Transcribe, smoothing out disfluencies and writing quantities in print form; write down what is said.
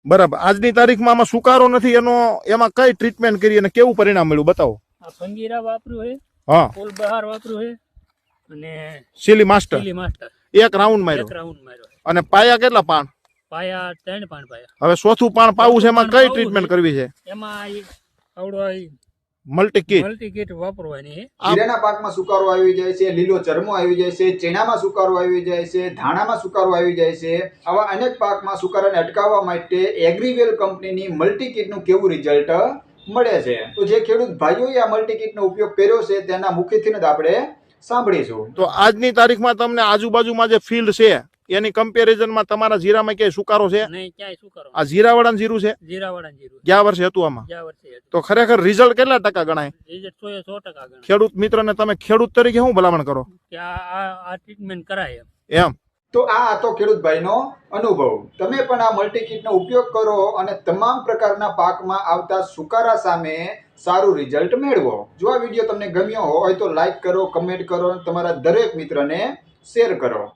બરાબર. આજની તારીખમાં આમાં સુકારો નથી, એમાં કઈ ટ્રીટમેન્ટ કરી અને કેવું પરિણામ મળ્યું બતાવો. આ ફંગીરા વાપર્યું છે, હા, ફૂલ બહાર વાપર્યું છે અને સિલી માસ્ટર ચીલી માસ્ટર એક રાઉન્ડ એક માર્યો. રાઉન્ડ માર્યો. અને પાયા કેટલા પાણ? પાયા 3 પાણ પાયા. હવે ચોથું પાણ પાવું છે, એમાં ચોથું કઈ પાણ ટ્રીટમેન્ટ પાવું કરવી છે? એમાં આવડો મલ્ટી કીટ. મલ્ટી કીટ વાપરવાની છે. જીરાના પાકમાં સુકારો આવી જાય છે, લીલો ચરમો આવી જાય છે, ચેણામાં સુકારો આવી જાય છે, ધાણામાં સુકારો આવી જાય છે. આવા અનેક પાકમાં સુકારાને અટકાવવા માટે એગ્રીવેલ કંપનીની મલ્ટી કીટનું કેવું રિઝલ્ટ મળે છે, તો જે ખેડૂત ભાઈઓએ આ મલ્ટી કીટનો ઉપયોગ કર્યો છે તેના મુખેથી જ આપણે સાંભળીશું. તો આજની તારીખમાં તમને આજુબાજુમાં જે ફિલ્ડ છે એની કમ્પેરિઝનમાં તમારા જીરામાં ક્યાંય સુકારો છે? નહીં, ક્યાંય સુકારો. આ જીરાવાળાનું જીરું છે, જીરાવાળા જીરું ગયા વર્ષે હતું આમાં. ગયા વર્ષે હતું. તો ખરેખર રિઝલ્ટ કેટલા ટકા ગણાય? રિઝલ્ટ 100% ગણાય. ખેડૂત મિત્રને તમે ખેડૂત તરીકે શું ભલામણ કરો? કે આ ટ્રીટમેન્ટ કરાય એમ. તો આ હતો ખેડૂત ભાઈનો અનુભવ. તમે પણ આ મલ્ટી કીટનો ઉપયોગ કરો અને તમામ પ્રકારના પાકમાં આવતા સુકારા સામે સારું રિઝલ્ટ મેળવો. જો આ વિડીયો તમને ગમ્યો હોય તો લાઈક કરો, કમેન્ટ કરો અને તમારા દરેક મિત્રને શેર કરો.